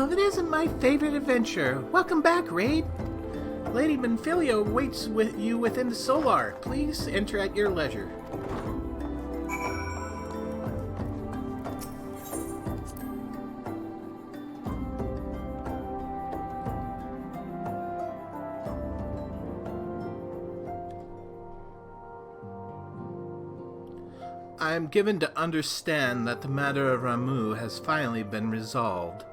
No, it isn't my favorite adventure. Welcome back, Raide. Lady Benfilio waits with you within the Solar. Please enter at your leisure. I am given to understand that the matter of Ramuh has finally been resolved.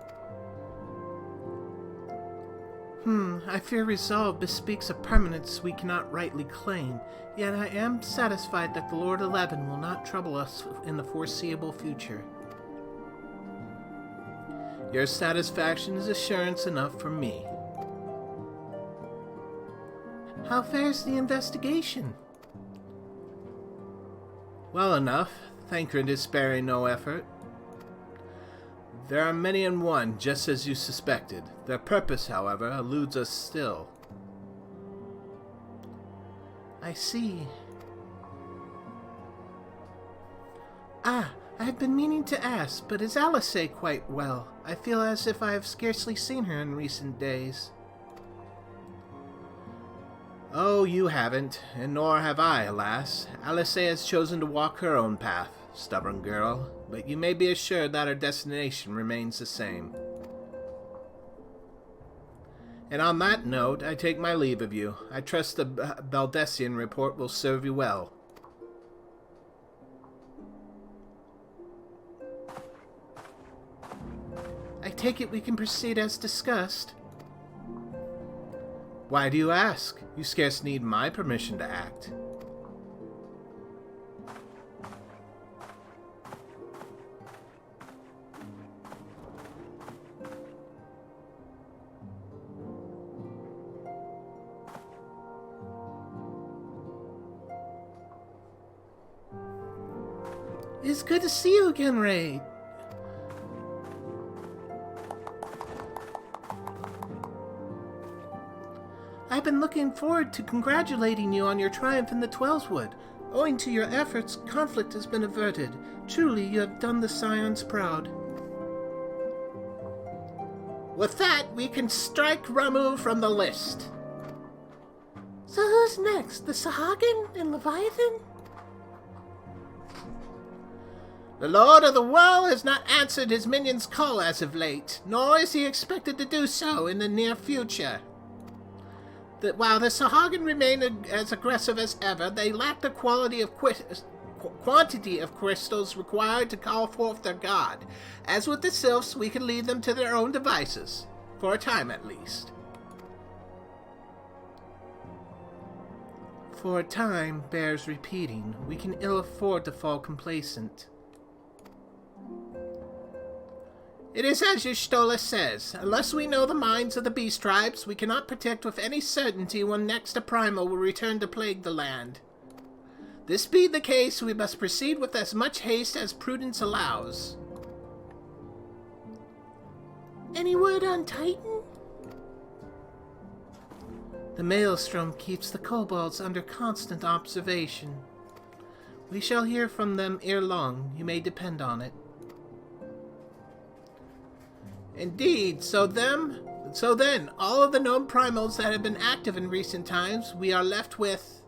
I fear resolve bespeaks a permanence we cannot rightly claim, yet I am satisfied that the Lord 11 will not trouble us in the foreseeable future. Your satisfaction is assurance enough for me. How fares the investigation? Well enough. Thancred is sparing no effort. There are many in one, just as you suspected. Their purpose, however, eludes us still. I see. I have been meaning to ask, but is Alice quite well? I feel as if I have scarcely seen her in recent days. Oh, you haven't, and nor have I, alas. Alice has chosen to walk her own path, stubborn girl, but you may be assured that her destination remains the same. And on that note, I take my leave of you. I trust the Baldessian report will serve you well. I take it we can proceed as discussed. Why do you ask? You scarce need my permission to act. It's good to see you again, Raide. I've been looking forward to congratulating you on your triumph in the Twelveswood. Owing to your efforts, conflict has been averted. Truly, you have done the Scions proud. With that, we can strike Ramuh from the list. So who's next? The Sahagin and Leviathan? The Lord of the World has not answered his minion's call as of late, nor is he expected to do so in the near future. While the Sahagin remain as aggressive as ever, they lack the quantity of crystals required to call forth their god. As with the Sylphs, we can leave them to their own devices, for a time at least. For a time bears repeating. We can ill afford to fall complacent. It is as Y'shtola says. Unless we know the minds of the beast tribes, we cannot predict with any certainty when next a primal will return to plague the land. This being the case, we must proceed with as much haste as prudence allows. Any word on Titan? The Maelstrom keeps the kobolds under constant observation. We shall hear from them ere long, you may depend on it. Indeed, so then, all of the known primals that have been active in recent times, we are left with...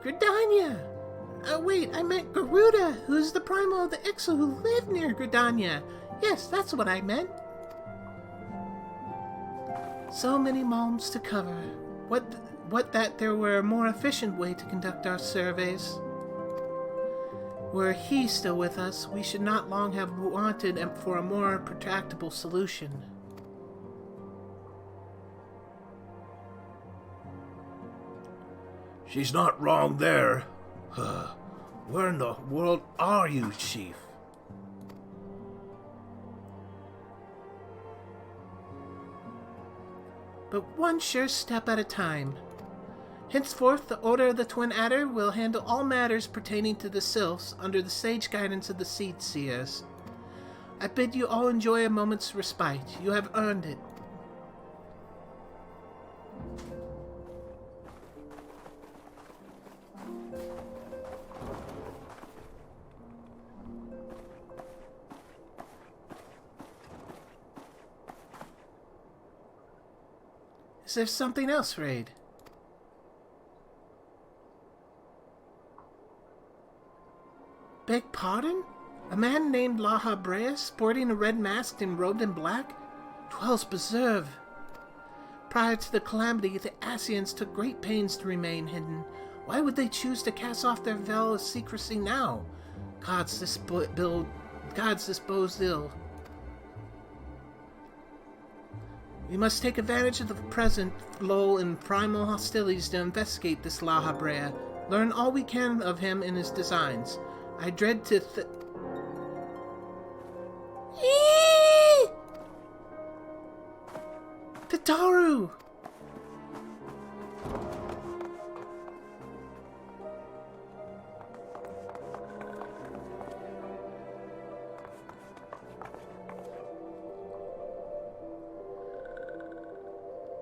Gridania! Wait, I meant Garuda, who's the primal of the Ixal who live near Gridania. Yes, that's what I meant. So many malms to cover. What that there were a more efficient way to conduct our surveys. Were he still with us, we should not long have wanted for a more protractable solution. She's not wrong there. Where in the world are you, Chief? But one sure step at a time. Henceforth, the Order of the Twin Adder will handle all matters pertaining to the Sylphs under the sage guidance of the Seed Seers. I bid you all enjoy a moment's respite. You have earned it. there's something else, Raide. Beg pardon? A man named La Habrea, sporting a red mask and robed in black, dwells preserve. Prior to the calamity, the Ascians took great pains to remain hidden. Why would they choose to cast off their veil of secrecy now? Gods dispose ill. We must take advantage of the present lull in primal hostilities to investigate this La Habrea, learn all we can of him and his designs. I dread to Tataru!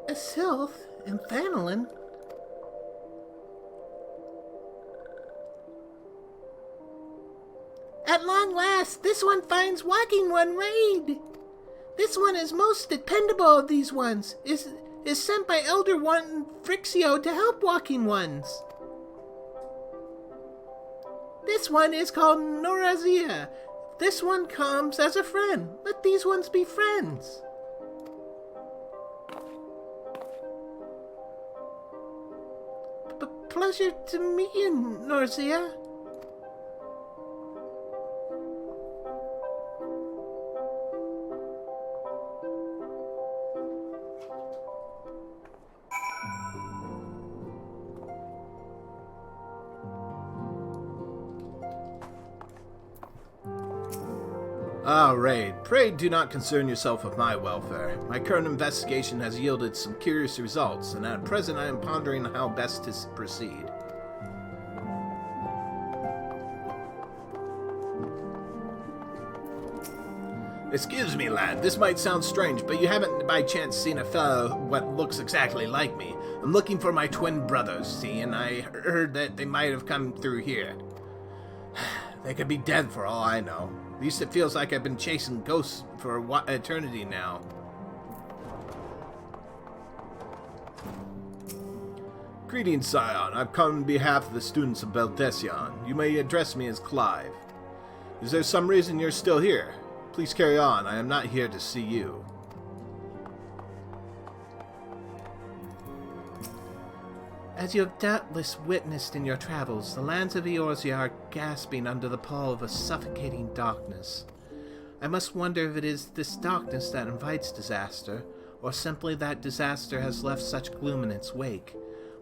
A sylph and Thanolin? At long last, this one finds Walking One Raide. This one is most dependable of these ones. Is sent by Elder One Frixio to help Walking Ones. This one is called Norazia. This one comes as a friend. Let these ones be friends. Pleasure to meet you, Norazia. Ah, Raide, pray do not concern yourself with my welfare. My current investigation has yielded some curious results, and at present I am pondering how best to proceed. Excuse me, lad, this might sound strange, but you haven't by chance seen a fellow what looks exactly like me. I'm looking for my twin brothers, see, and I heard that they might have come through here. They could be dead for all I know. At least it feels like I've been chasing ghosts for eternity now. Greetings, Scion. I've come on behalf of the students of Beldecion. You may address me as Clive. Is there some reason you're still here? Please carry on. I am not here to see you. As you have doubtless witnessed in your travels, the lands of Eorzea are gasping under the pall of a suffocating darkness. I must wonder if it is this darkness that invites disaster, or simply that disaster has left such gloom in its wake.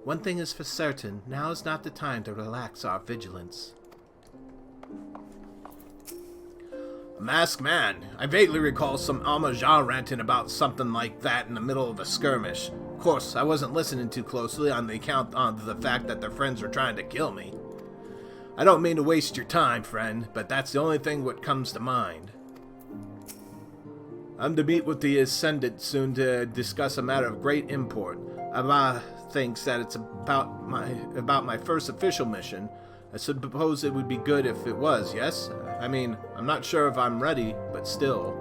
One thing is for certain, now is not the time to relax our vigilance. A masked man. I vaguely recall some Almajar ranting about something like that in the middle of a skirmish. Of course, I wasn't listening too closely on the account of the fact that their friends were trying to kill me. I don't mean to waste your time, friend, but that's the only thing what comes to mind. I'm to meet with the Ascendant soon to discuss a matter of great import. Abba thinks that it's about my first official mission. I suppose it would be good if it was, yes? I mean, I'm not sure if I'm ready, but still.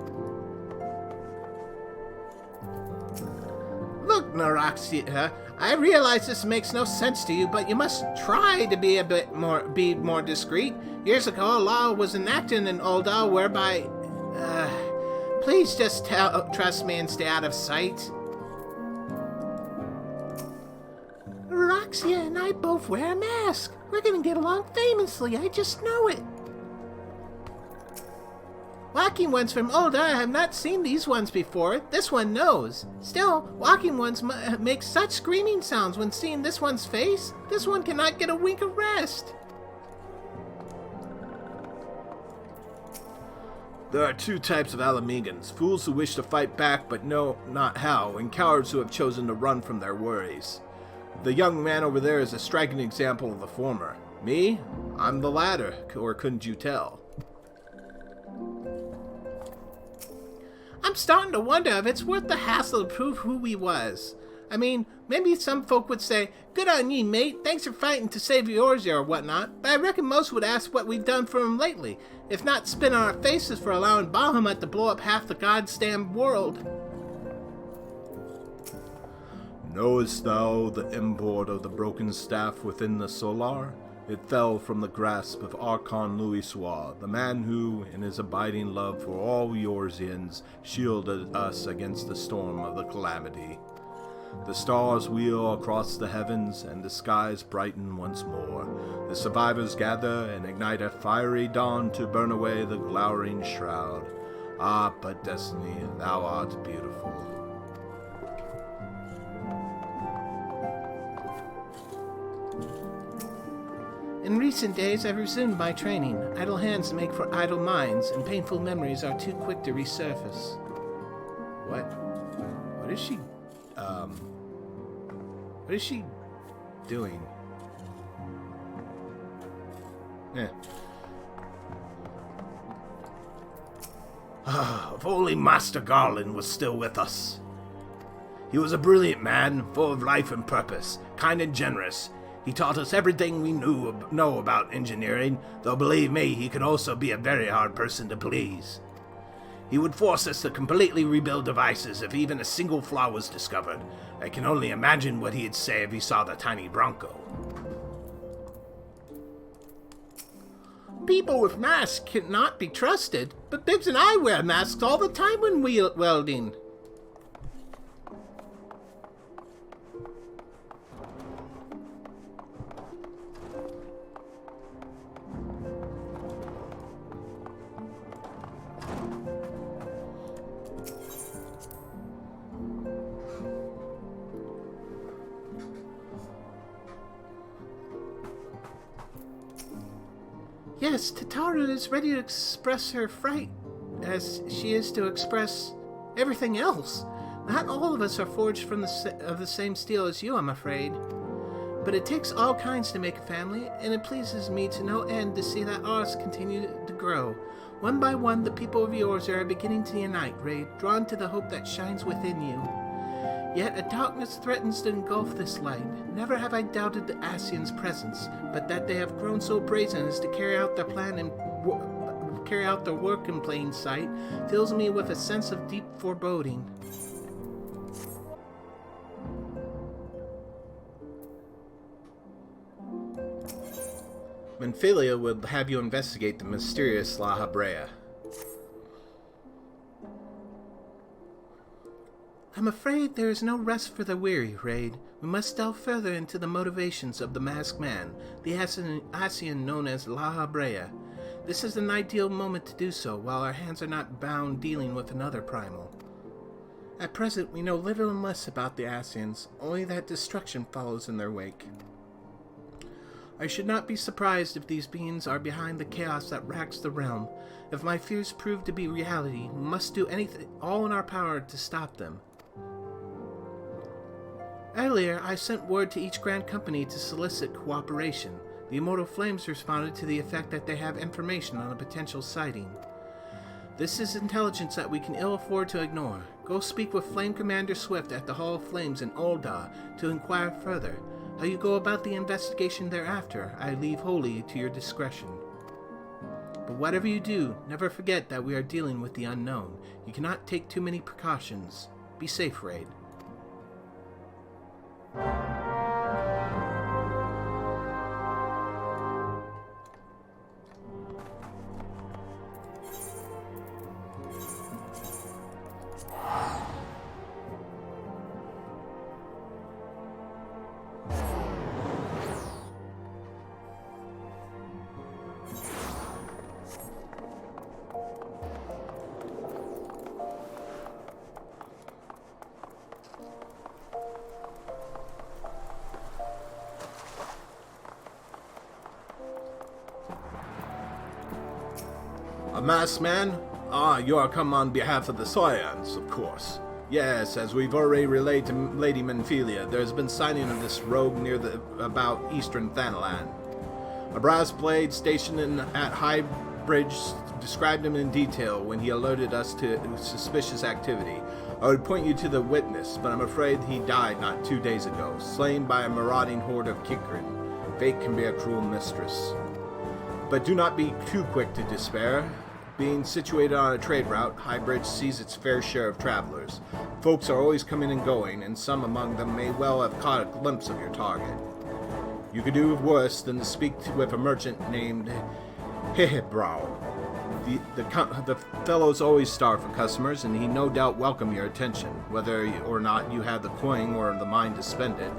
Look, Norazia, I realize this makes no sense to you, but you must try to be more discreet. Years ago, a law was enacted in Ul'dah whereby... please just trust me and stay out of sight. Roxia and I both wear a mask. We're gonna get along famously, I just know it. Walking ones from Ul'dah, I have not seen these ones before. This one knows. Still, walking ones make such screaming sounds when seeing this one's face. This one cannot get a wink of rest. There are two types of Ala Mhigans, fools who wish to fight back but know not how, and cowards who have chosen to run from their worries. The young man over there is a striking example of the former. Me? I'm the latter, or couldn't you tell? I'm starting to wonder if it's worth the hassle to prove who he was. I mean, maybe some folk would say, good on ye, mate, thanks for fighting to save Eorzea or whatnot, but I reckon most would ask what we've done for him lately, if not spin on our faces for allowing Bahamut to blow up half the goddamn world. Knowest thou the import of the broken staff within the solar? It fell from the grasp of Archon Louisois, the man who, in his abiding love for all Yorzians, shielded us against the storm of the calamity. The stars wheel across the heavens, and the skies brighten once more. The survivors gather and ignite a fiery dawn to burn away the glowering shroud. Ah, but Destiny, thou art beautiful. In recent days, I've resumed my training. Idle hands make for idle minds, and painful memories are too quick to resurface. What? What is she, what is she doing? If only Master Garland was still with us. He was a brilliant man, full of life and purpose, kind and generous. He taught us everything we know about engineering, though believe me, he could also be a very hard person to please. He would force us to completely rebuild devices if even a single flaw was discovered. I can only imagine what he'd say if he saw the tiny Bronco. People with masks cannot be trusted, but Bibbs and I wear masks all the time when welding. Yes, Tataru is ready to express her fright, as she is to express everything else. Not all of us are forged from the same steel as you, I'm afraid. But it takes all kinds to make a family, and it pleases me to no end to see that ours continue to grow. One by one, the people of yours are beginning to unite, Raide, drawn to the hope that shines within you. Yet a darkness threatens to engulf this light. Never have I doubted the Ascians' presence, but that they have grown so brazen as to carry out their plan and carry out their work in plain sight fills me with a sense of deep foreboding. Menphilia would have you investigate the mysterious La Habrea. I'm afraid there is no rest for the weary, Raide. We must delve further into the motivations of the masked man, the Ascian known as La Habrea. This is an ideal moment to do so, while our hands are not bound dealing with another primal. At present, we know little and less about the Ascians, only that destruction follows in their wake. I should not be surprised if these beings are behind the chaos that racks the realm. If my fears prove to be reality, we must do all in our power to stop them. Earlier, I sent word to each Grand Company to solicit cooperation. The Immortal Flames responded to the effect that they have information on a potential sighting. This is intelligence that we can ill afford to ignore. Go speak with Flame Commander Swift at the Hall of Flames in Ul'dah to inquire further. How you go about the investigation thereafter, I leave wholly to your discretion. But whatever you do, never forget that we are dealing with the unknown. You cannot take too many precautions. Be safe, Raide. A masked man? Ah, you are come on behalf of the Scions, of course. Yes, as we've already relayed to Lady Menphilia, there has been sighting of this rogue near about eastern Thanalan. A brass blade stationed at High Bridge described him in detail when he alerted us to suspicious activity. I would point you to the witness, but I'm afraid he died not 2 days ago, slain by a marauding horde of Kikrin. Fate can be a cruel mistress. But do not be too quick to despair. Being situated on a trade route, Highbridge sees its fair share of travelers. Folks are always coming and going, and some among them may well have caught a glimpse of your target. You could do worse than to speak with a merchant named Hehebrow. The fellow's always starved for customers, and he no doubt welcome your attention, whether or not you have the coin or the mind to spend it.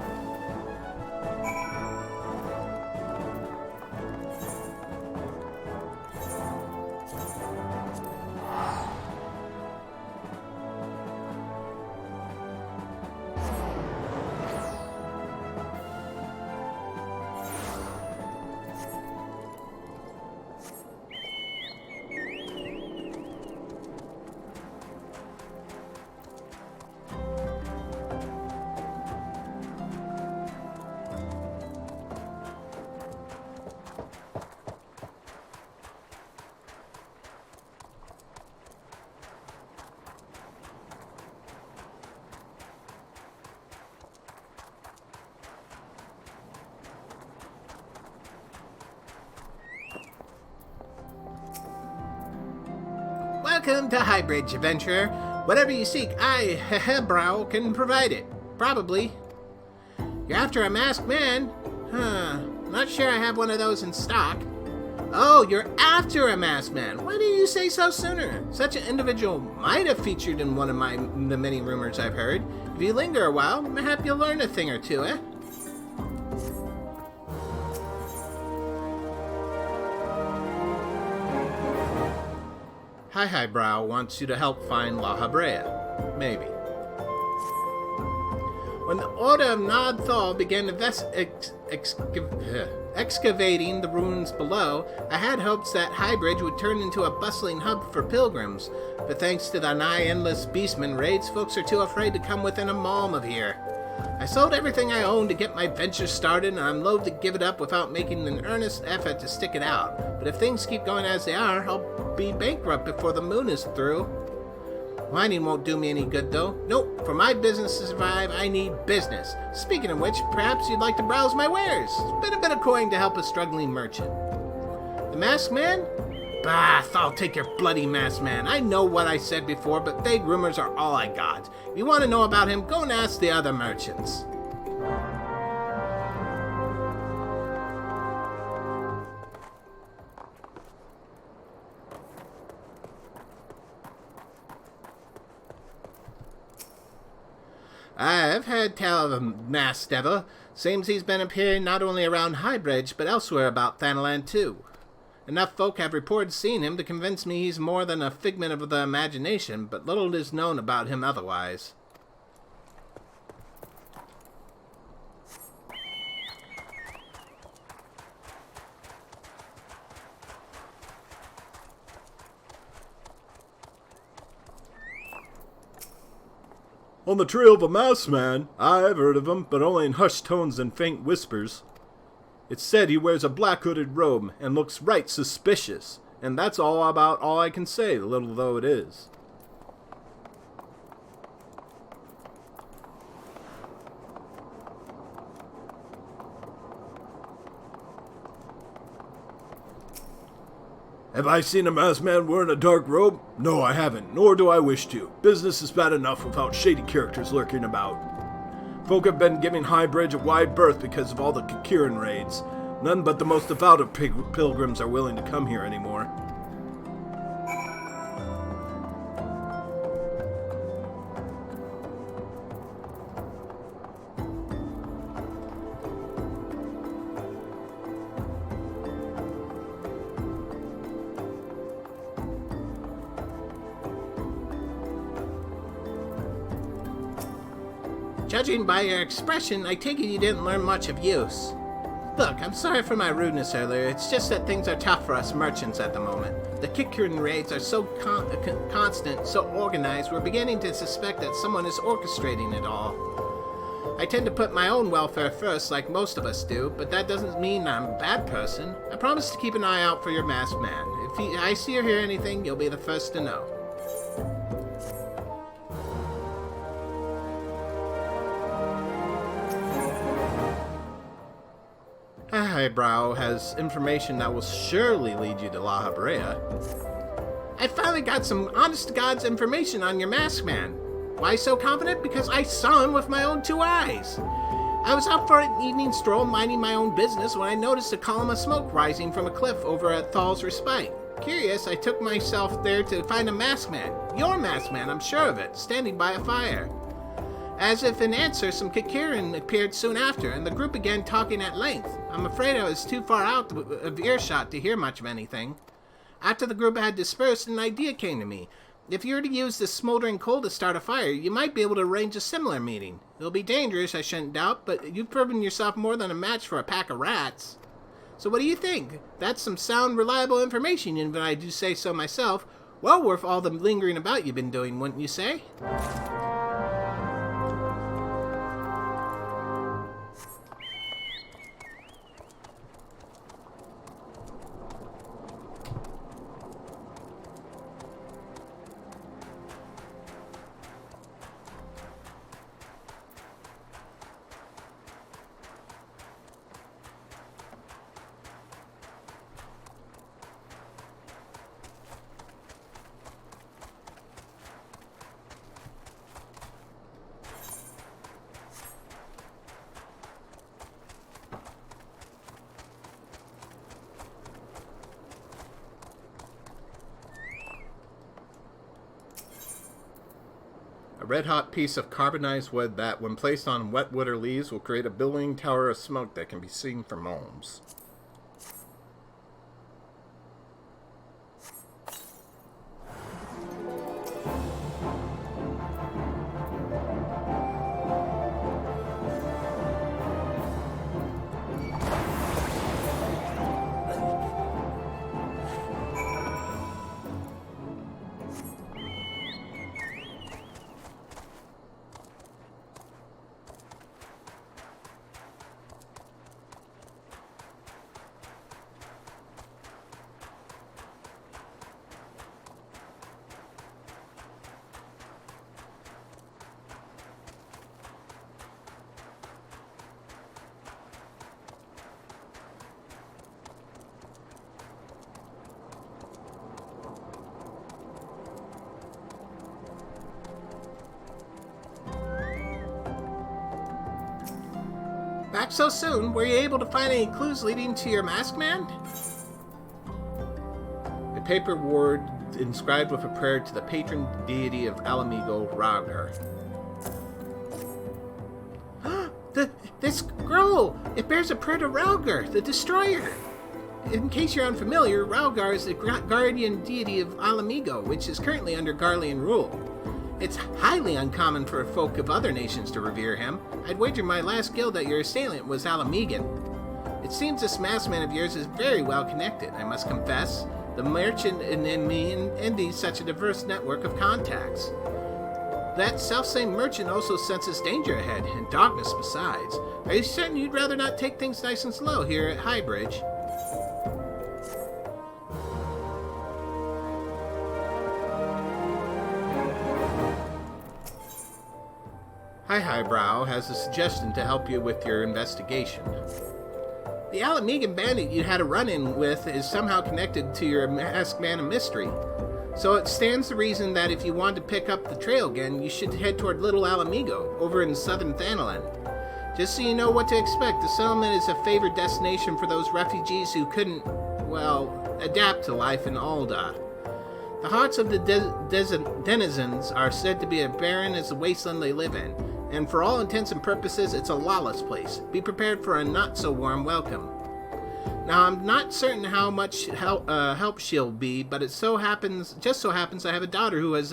Welcome to Highbridge, adventurer. Whatever you seek, I, Hehebrow, can provide it. Probably. You're after a masked man? Not sure I have one of those in stock. Oh, you're after a masked man. Why didn't you say so sooner? Such an individual might have featured in one of the many rumors I've heard. If you linger a while, mayhap you'll learn a thing or two, eh? Highbrow wants you to help find La Habrea. Maybe. When the Order of Nodthal began excavating the ruins below, I had hopes that Highbridge would turn into a bustling hub for pilgrims, but thanks to the nigh endless beastman raids, folks are too afraid to come within a malm of here. I sold everything I owned to get my venture started, and I'm loath to give it up without making an earnest effort to stick it out. But if things keep going as they are, I'll be bankrupt before the moon is through. Whining won't do me any good, though. Nope, for my business to survive, I need business. Speaking of which, perhaps you'd like to browse my wares. Spend a bit of coin to help a struggling merchant. The masked man? Bah, I'll take your bloody masked man. I know what I said before, but vague rumors are all I got. If you want to know about him, go and ask the other merchants. I've heard tell of a masked devil. Seems he's been appearing not only around Highbridge, but elsewhere about Thanalan too. Enough folk have reported seeing him to convince me he's more than a figment of the imagination, but little is known about him otherwise. On the trail of a masked man, I've heard of him, but only in hushed tones and faint whispers. It's said he wears a black hooded robe and looks right suspicious, and that's about all I can say, little though it is. Have I seen a masked man wearing a dark robe? No, I haven't, nor do I wish to. Business is bad enough without shady characters lurking about. Folk have been giving Highbridge a wide berth because of all the Kikiran raids. None but the most devout of pilgrims are willing to come here anymore. Judging by your expression, I take it you didn't learn much of use. Look, I'm sorry for my rudeness earlier. It's just that things are tough for us merchants at the moment. The Kikiran raids are so constant, so organized, we're beginning to suspect that someone is orchestrating it all. I tend to put my own welfare first, like most of us do, but that doesn't mean I'm a bad person. I promise to keep an eye out for your masked man. If I see or hear anything, you'll be the first to know. Highbrow has information that will surely lead you to La Habrea. I finally got some honest-to-God's information on your masked man. Why so confident? Because I saw him with my own 2 eyes. I was out for an evening stroll minding my own business when I noticed a column of smoke rising from a cliff over at Thal's Respite. Curious, I took myself there to find a masked man. Your masked man, I'm sure of it, standing by a fire. As if in answer, some Kikirin appeared soon after, and the group began talking at length. I'm afraid I was too far out of earshot to hear much of anything. After the group had dispersed, an idea came to me. If you were to use this smoldering coal to start a fire, you might be able to arrange a similar meeting. It'll be dangerous, I shouldn't doubt, but you've proven yourself more than a match for a pack of rats. So what do you think? That's some sound, reliable information, and if I do say so myself, well worth all the lingering about you've been doing, wouldn't you say? A red-hot piece of carbonized wood that, when placed on wet wood or leaves, will create a billowing tower of smoke that can be seen from homes. Back so soon? Were you able to find any clues leading to your masked man? A paper word inscribed with a prayer to the patron deity of Ala Mhigo, Raide. This scroll! It bears a prayer to Raide, the Destroyer! In case you're unfamiliar, Raide is the guardian deity of Ala Mhigo, which is currently under Garlean rule. It's highly uncommon for folk of other nations to revere him. I'd wager my last guild that your assailant was Ala Mhigan. It seems this masked man of yours is very well connected, I must confess. The merchant in me envies such a diverse network of contacts. That selfsame merchant also senses danger ahead, and darkness besides. Are you certain you'd rather not take things nice and slow here at Highbridge? Highbrow has a suggestion to help you with your investigation. The Ala Mhigan bandit you had a run-in with is somehow connected to your masked man of mystery. So it stands to reason that if you want to pick up the trail again, you should head toward Little Ala Mhigo, over in southern Thanalan. Just so you know what to expect, the settlement is a favored destination for those refugees who couldn't, well, adapt to life in Alda. The hearts of the denizens are said to be as barren as the wasteland they live in, and for all intents and purposes, it's a lawless place. Be prepared for a not-so-warm welcome. Now, I'm not certain how much help she'll be, but just so happens I have a daughter who has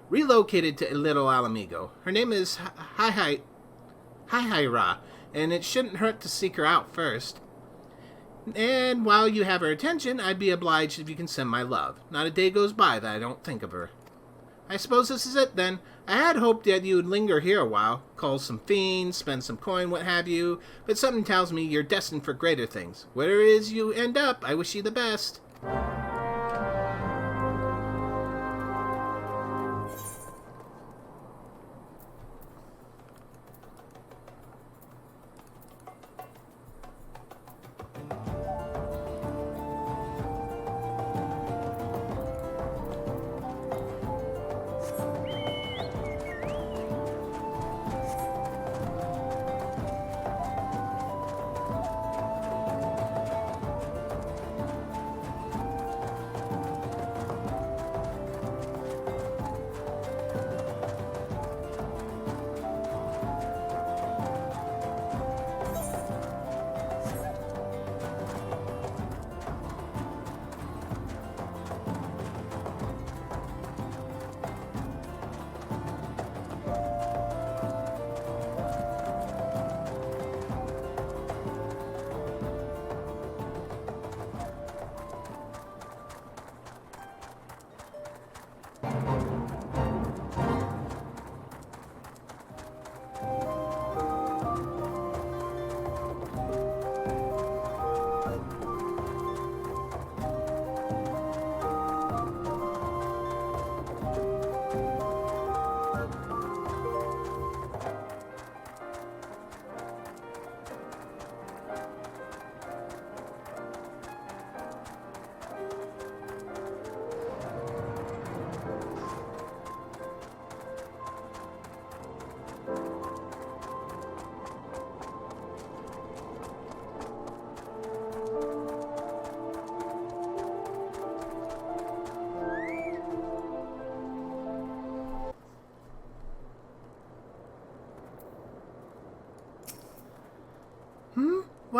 relocated to Little Ala Mhigo. Her name is Haihira, and it shouldn't hurt to seek her out first. And while you have her attention, I'd be obliged if you can send my love. Not a day goes by that I don't think of her. I suppose this is it, then. I had hoped that you would linger here a while, call some fiends, spend some coin, what have you, but something tells me you're destined for greater things. Where it is you end up, I wish you the best.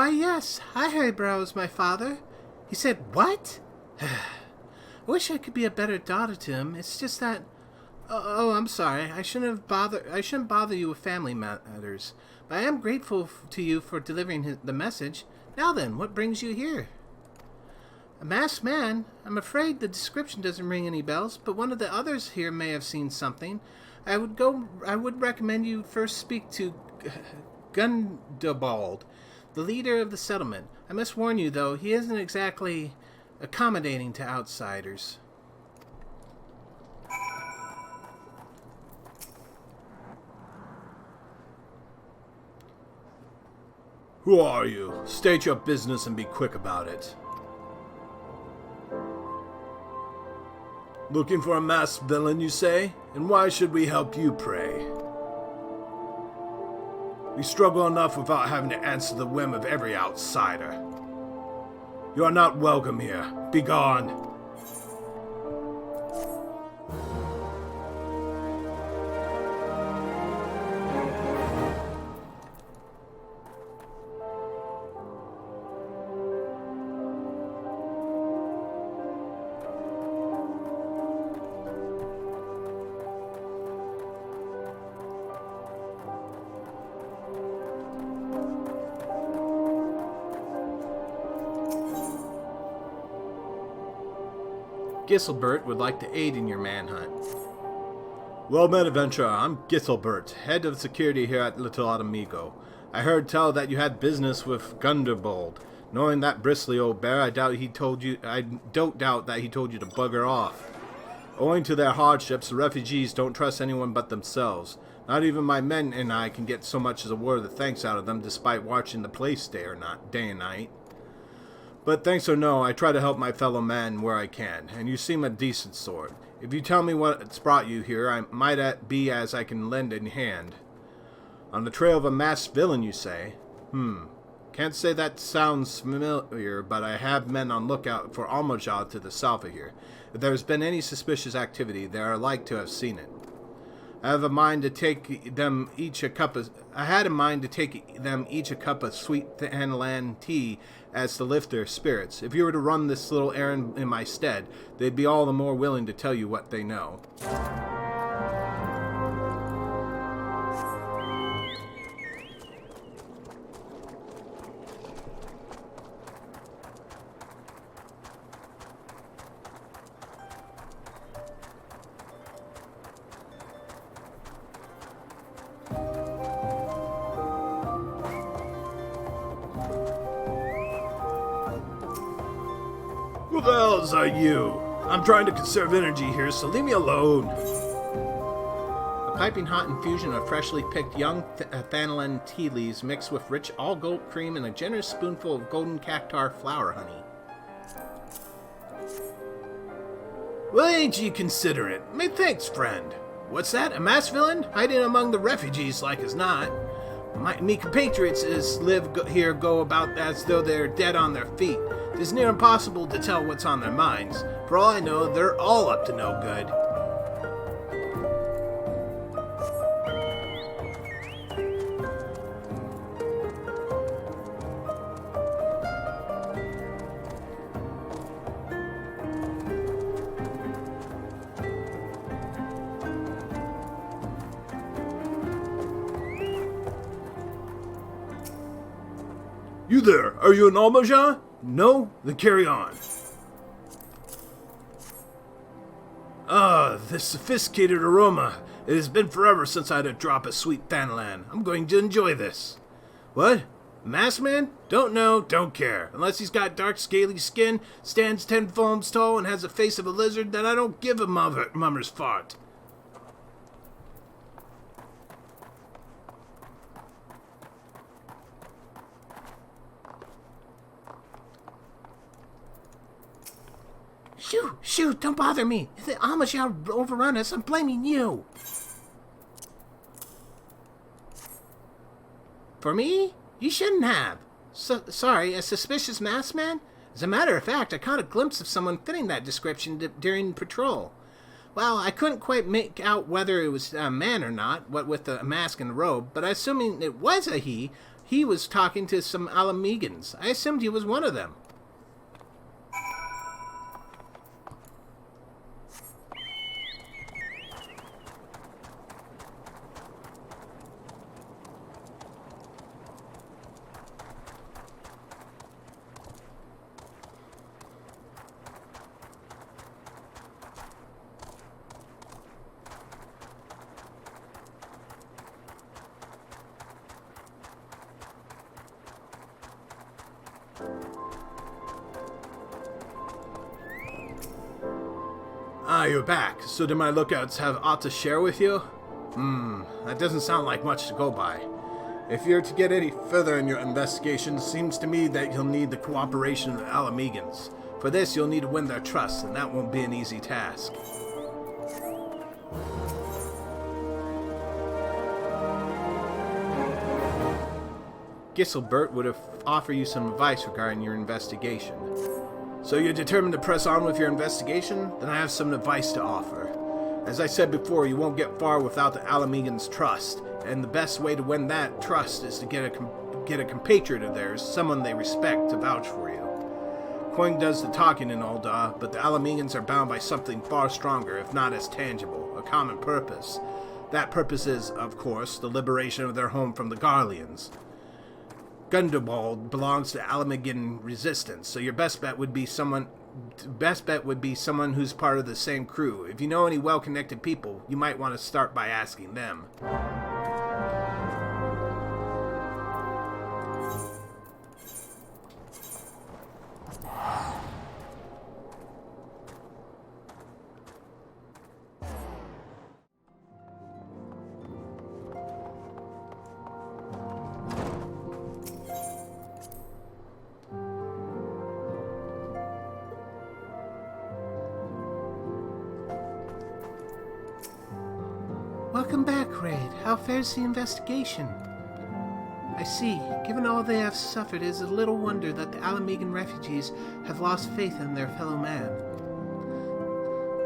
Why, yes, Highbrow is my father. He said, what? I wish I could be a better daughter to him. It's just that... Oh, I'm sorry. I shouldn't bother you with family matters. But I am grateful to you for delivering the message. Now then, what brings you here? A masked man? I'm afraid the description doesn't ring any bells, but one of the others here may have seen something. I would recommend you first speak to Gundobald, the leader of the settlement. I must warn you, though, he isn't exactly accommodating to outsiders. Who are you? State your business and be quick about it. Looking for a masked villain, you say? And why should we help you, pray? We struggle enough without having to answer the whim of every outsider. You are not welcome here. Be gone. Giselbert would like to aid in your manhunt. Well met, adventurer. I'm Giselbert, head of security here at Little Ala Mhigo. I heard tell that you had business with Gundobald. Knowing that bristly old bear, I don't doubt that he told you to bugger off. Owing to their hardships, the refugees don't trust anyone but themselves. Not even my men and I can get so much as a word of thanks out of them, despite watching the place day and night. But thanks or no, I try to help my fellow man where I can, and you seem a decent sort. If you tell me what's brought you here, I might be as I can lend a hand. On the trail of a masked villain, you say? Can't say that sounds familiar, but I have men on lookout for Ala Mhigan to the south of here. If there has been any suspicious activity, they are like to have seen it. I had in mind to take them each a cup of sweet Thanalan tea as to lift their spirits. If you were to run this little errand in my stead, they'd be all the more willing to tell you what they know. Who the hells are you? I'm trying to conserve energy here, so leave me alone. A piping hot infusion of freshly picked young Thanalan tea leaves mixed with rich all-gold cream and a generous spoonful of golden cactar flower honey. Well, ain't you considerate? Me thanks, friend. What's that, a masked villain? Hiding among the refugees like as not. Me compatriots as live here go about as though they're dead on their feet. It's near impossible to tell what's on their minds. For all I know, they're all up to no good. You there, are you an Ala Mhigan? No? Then carry on. Ah, this sophisticated aroma. It has been forever since I had a drop of sweet Thanalan. I'm going to enjoy this. What? Masked man? Don't know, don't care. Unless he's got dark scaly skin, stands 10 palms tall, and has the face of a lizard, then I don't give a mummer's fart. Shoot, don't bother me. If the Ala Mhigan overrun us, I'm blaming you. For me? You shouldn't have. Sorry, a suspicious masked man? As a matter of fact, I caught a glimpse of someone fitting that description during patrol. Well, I couldn't quite make out whether it was a man or not, what with the mask and the robe, but assuming it was a he, He was talking to some Ala Mhigans. I assumed he was one of them. Ah, you're back. So do my lookouts have aught to share with you? That doesn't sound like much to go by. If you're to get any further in your investigation, seems to me that you'll need the cooperation of the Ala Mhigans. For this, you'll need to win their trust, and that won't be an easy task. Giselbert would have offered you some advice regarding your investigation. So you're determined to press on with your investigation? Then I have some advice to offer. As I said before, you won't get far without the Ala Mhigan's trust, and the best way to win that trust is to get a compatriot of theirs, someone they respect, to vouch for you. Coin does the talking in Ul'dah, but the Ala Mhigans are bound by something far stronger, if not as tangible, a common purpose. That purpose is, of course, the liberation of their home from the Garleans. Gundobald belongs to Ala Mhigan resistance, so your best bet would be someone who's part of the same crew. If you know any well-connected people, you might want to start by asking them. Welcome back, Raide. How fares the investigation? I see. Given all they have suffered, it is a little wonder that the Ala Mhigan refugees have lost faith in their fellow man.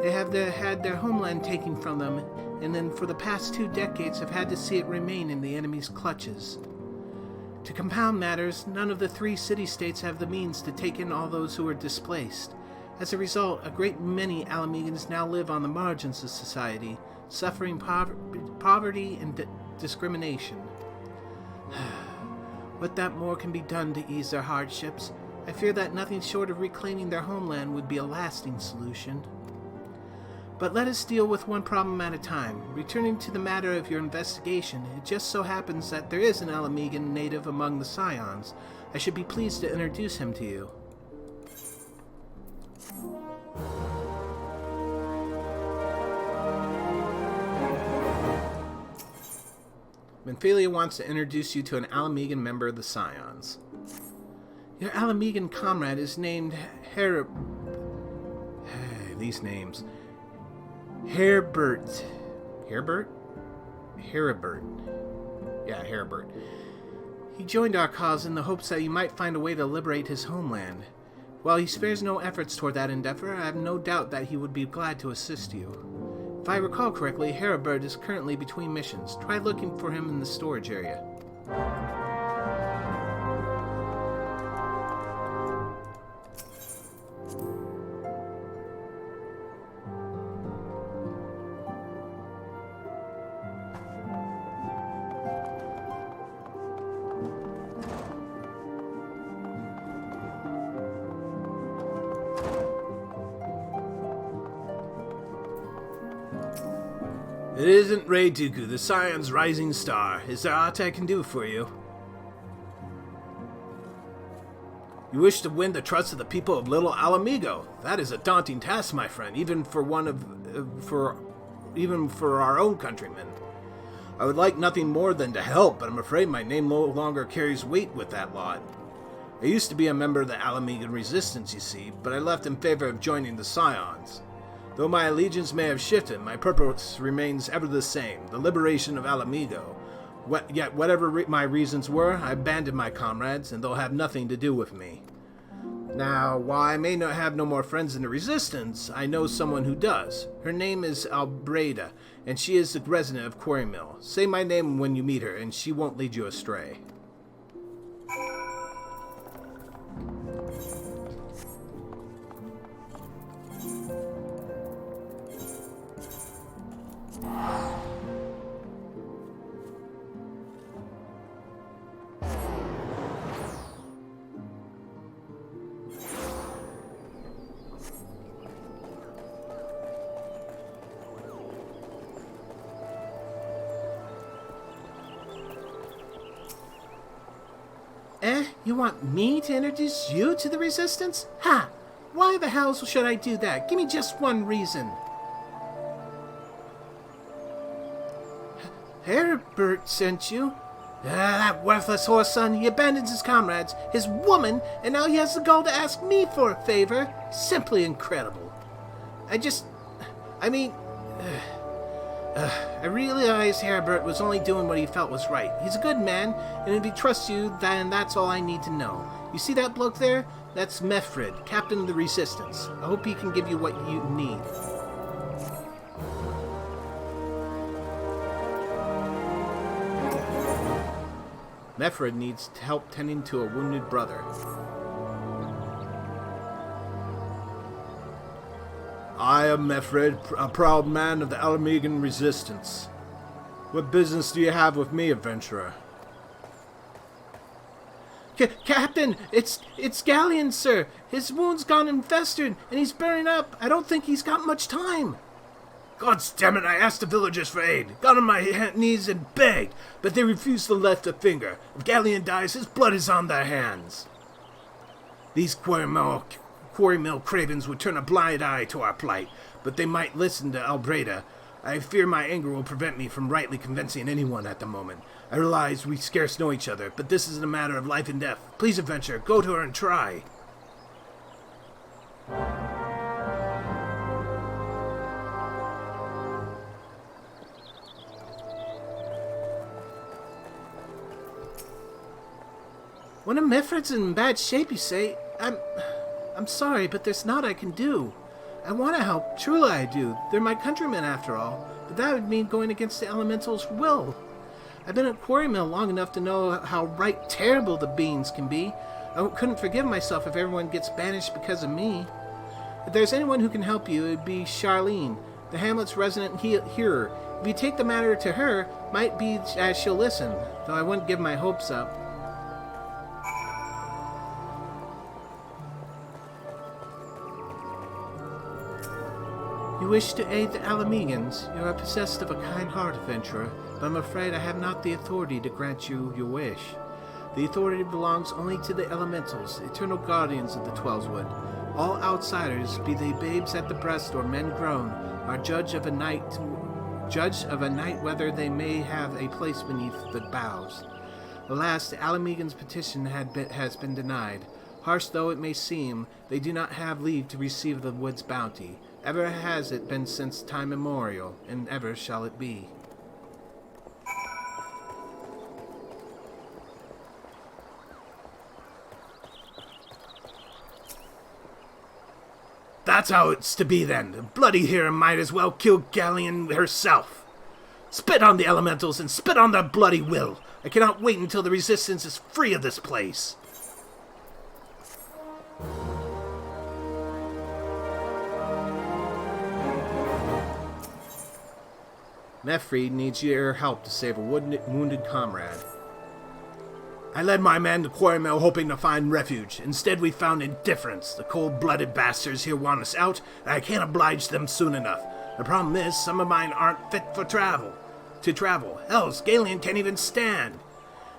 They have had their homeland taken from them, and then for the past 2 decades have had to see it remain in the enemy's clutches. To compound matters, none of the 3 city-states have the means to take in all those who are displaced. As a result, a great many Ala Mhigans now live on the margins of society, suffering poverty and discrimination. What that more can be done to ease their hardships, I fear that nothing short of reclaiming their homeland would be a lasting solution. But let us deal with one problem at a time. Returning to the matter of your investigation, it just so happens that there is an Ala Mhigan native among the Scions. I should be pleased to introduce him to you. Menphalia wants to introduce you to an Ala Mhigan member of the Scions. Your Ala Mhigan comrade is named These names. Heribert. Heribert? Heribert. Yeah, Heribert. He joined our cause in the hopes that you might find a way to liberate his homeland. While he spares no efforts toward that endeavor, I have no doubt that he would be glad to assist you. If I recall correctly, Heribert is currently between missions. Try looking for him in the storage area. It isn't RaideDuku, the Scion's rising star. Is there aught I can do for you? You wish to win the trust of the people of Little Ala Mhigo. That is a daunting task, my friend, even for our own countrymen. I would like nothing more than to help, but I'm afraid my name no longer carries weight with that lot. I used to be a member of the Ala Mhigan resistance, you see, but I left in favor of joining the Scions. Though my allegiance may have shifted, my purpose remains ever the same, the liberation of Ala Mhigo. Yet whatever my reasons were, I abandoned my comrades, and they'll have nothing to do with me. Now, while I may not have no more friends in the resistance, I know someone who does. Her name is Albreda, and she is the resident of Quarry Mill. Say my name when you meet her, and she won't lead you astray. You want me to introduce you to the Resistance? Ha! Why the hell should I do that? Give me just one reason. Herbert sent you. That worthless whore son, he abandons his comrades, his woman, and now he has the gall to ask me for a favor. Simply incredible. I realized Herbert was only doing what he felt was right. He's a good man, and if he trusts you, then that's all I need to know. You see that bloke there? That's Mefred, captain of the Resistance. I hope he can give you what you need. Mefred needs help tending to a wounded brother. I am Mefred, a proud man of the Ala Mhigan resistance. What business do you have with me, adventurer? Captain, it's Galleon, sir. His wound's gone infested, and he's burning up. I don't think he's got much time. God damn it, I asked the villagers for aid, got on my knees and begged, but they refused to lift a finger. If Galleon dies, his blood is on their hands. These quarry mill cravens would turn a blind eye to our plight, but they might listen to Albreda. I fear my anger will prevent me from rightly convincing anyone at the moment. I realize we scarce know each other, but this isn't a matter of life and death. Please, adventure, go to her and try. One of Mefred's in bad shape, you say? I'm sorry, but there's naught I can do. I want to help, truly I do. They're my countrymen after all, but that would mean going against the elemental's will. I've been at Quarry Mill long enough to know how right terrible the beings can be. I couldn't forgive myself if everyone gets banished because of me. If there's anyone who can help you, it'd be Charlene, the hamlet's resident hearer. If you take the matter to her, might be as she'll listen, though I wouldn't give my hopes up. You wish to aid the Ala Mhigans. You are possessed of a kind heart, adventurer, but I'm afraid I have not the authority to grant you your wish. The authority belongs only to the elementals, eternal guardians of the Twelswood. All outsiders, be they babes at the breast or men grown, are judge of a night whether they may have a place beneath the boughs. Alas, the Ala Mhigan's petition has been denied. Harsh though it may seem, they do not have leave to receive the wood's bounty. Ever has it been since time immemorial, and ever shall it be. That's how it's to be then. The bloody hero might as well kill Galleon herself. Spit on the elementals and spit on their bloody will. I cannot wait until the resistance is free of this place. Mefred needs your help to save a wounded comrade. I led my men to Quarry Mill hoping to find refuge. Instead, we found indifference. The cold-blooded bastards here want us out, and I can't oblige them soon enough. The problem is, some of mine aren't fit for travel. Hell's Galleon can't even stand.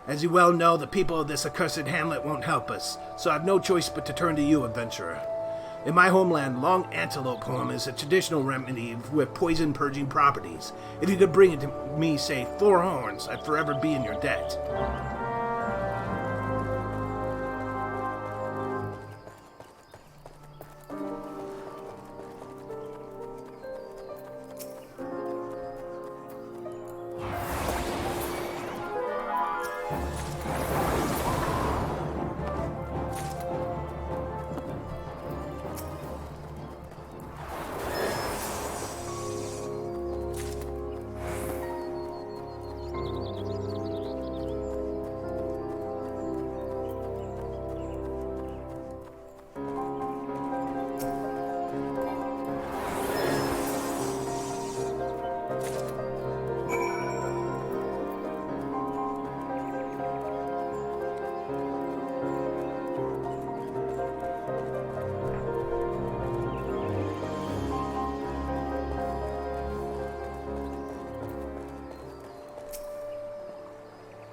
As you well know, the people of this accursed hamlet won't help us, so I've no choice but to turn to you, adventurer. In my homeland, long antelope home is a traditional remedy with poison-purging properties. If you could bring it to me, say, 4 horns, I'd forever be in your debt.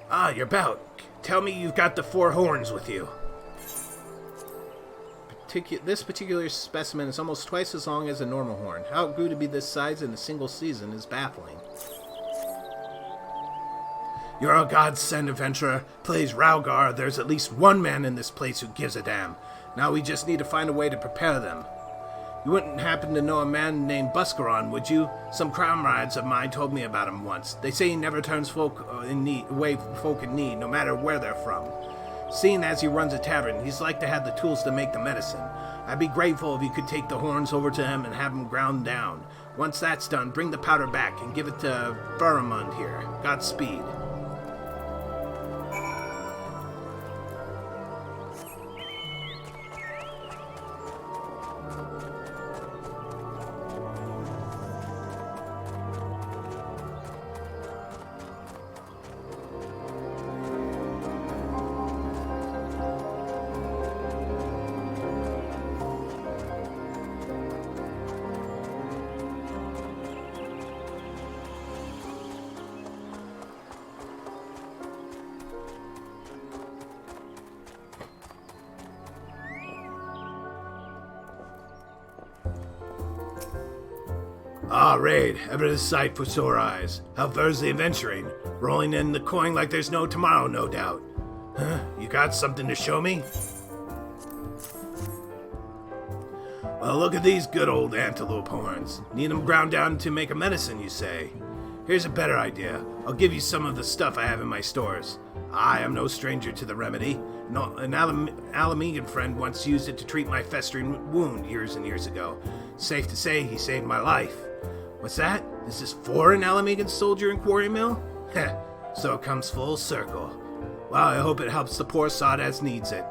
Ah, you're back. Tell me you've got the 4 horns with you. This particular specimen is almost twice as long as a normal horn. How it grew to be this size in a single season is baffling. You're a godsend, adventurer. Please, Raugar, there's at least one man in this place who gives a damn. Now we just need to find a way to prepare them. You wouldn't happen to know a man named Buscaron, would you? Some comrades of mine told me about him once. They say he never turns folk in need, no matter where they're from. Seeing as he runs a tavern, he's like to have the tools to make the medicine. I'd be grateful if you could take the horns over to him and have them ground down. Once that's done, bring the powder back and give it to Pharamond here. Godspeed. Ah, Raide, ever a sight for sore eyes. How far's the adventuring? Rolling in the coin like there's no tomorrow, no doubt. Huh? You got something to show me? Well, look at these good old antelope horns. Need them ground down to make a medicine, you say? Here's a better idea. I'll give you some of the stuff I have in my stores. I am no stranger to the remedy. No, an Ala Mhigan friend once used it to treat my festering wound years and years ago. Safe to say, he saved my life. What's that? Is this for an Ala Mhigan soldier in Quarry Mill? Heh, so it comes full circle. Well, I hope it helps the poor sod as needs it.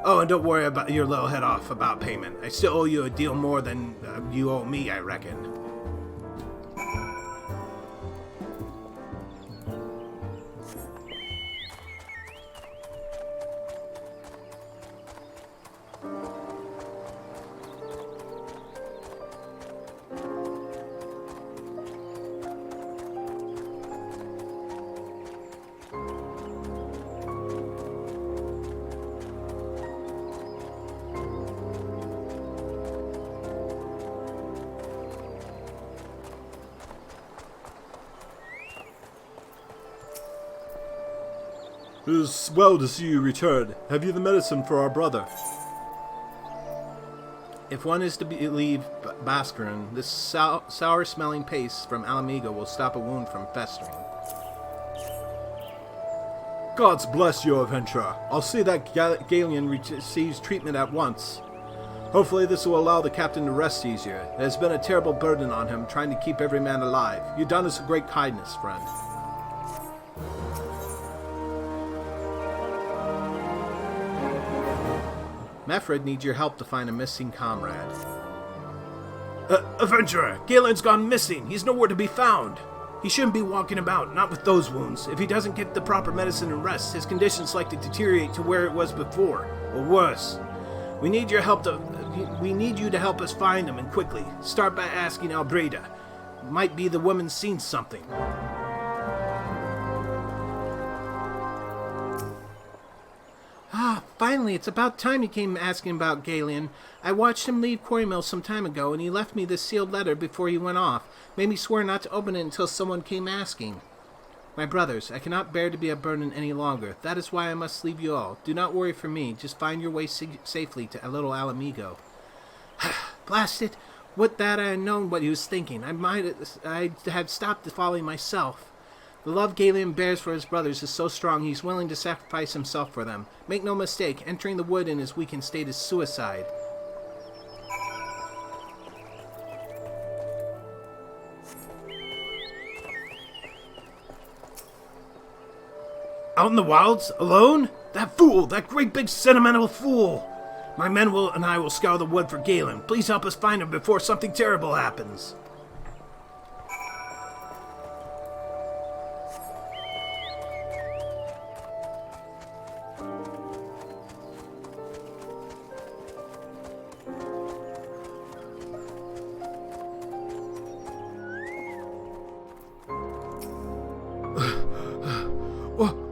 Oh, and don't worry about your little head off about payment. I still owe you a deal more than you owe me, I reckon. It is well to see you return. Have you the medicine for our brother? If one is to believe Bascaron, this sour-smelling paste from Ala Mhigo will stop a wound from festering. Gods bless you, adventurer. I'll see that Galen receives treatment at once. Hopefully this will allow the captain to rest easier. It has been a terrible burden on him, trying to keep every man alive. You've done us a great kindness, friend. Mefred needs your help to find a missing comrade. Adventurer, Galen's gone missing. He's nowhere to be found. He shouldn't be walking about, not with those wounds. If he doesn't get the proper medicine and rest, his condition's likely to deteriorate to where it was before, or worse. We need you to help us find him, and quickly. Start by asking Albreda. Might be the woman seen something. Finally, it's about time you came asking about Galen. I watched him leave Quarry Mill some time ago, and he left me this sealed letter before he went off. Made me swear not to open it until someone came asking. My brothers, I cannot bear to be a burden any longer. That is why I must leave you all. Do not worry for me. Just find your way safely to Little Ala Mhigo. Blast it! Would that I had known what he was thinking. I'd have stopped following myself. The love Galen bears for his brothers is so strong he's willing to sacrifice himself for them. Make no mistake, entering the wood in his weakened state is suicide. Out in the wilds? Alone? That fool! That great big sentimental fool! My men and I will scour the wood for Galen. Please help us find him before something terrible happens.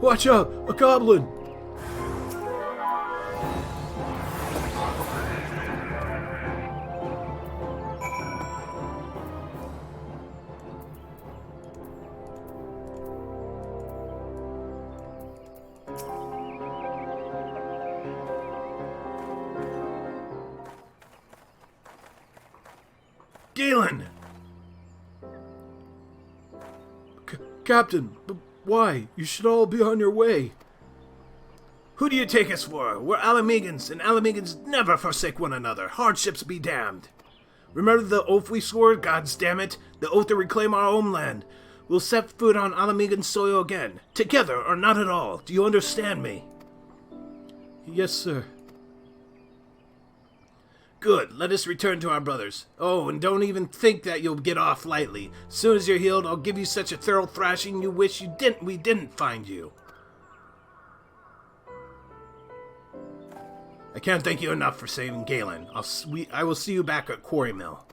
Watch out! A goblin! Galen! Captain, but why? You should all be on your way. Who do you take us for? We're Ala Mhigans, and Ala Mhigans never forsake one another. Hardships be damned. Remember the oath we swore? Gods damn it. The oath to reclaim our homeland. We'll set foot on Ala Mhigan soil again. Together, or not at all. Do you understand me? Yes, sir. Good. Let us return to our brothers. Oh, and don't even think that you'll get off lightly. As soon as you're healed, I'll give you such a thorough thrashing you wish we didn't find you. I can't thank you enough for saving Galen. I will see you back at Quarry Mill.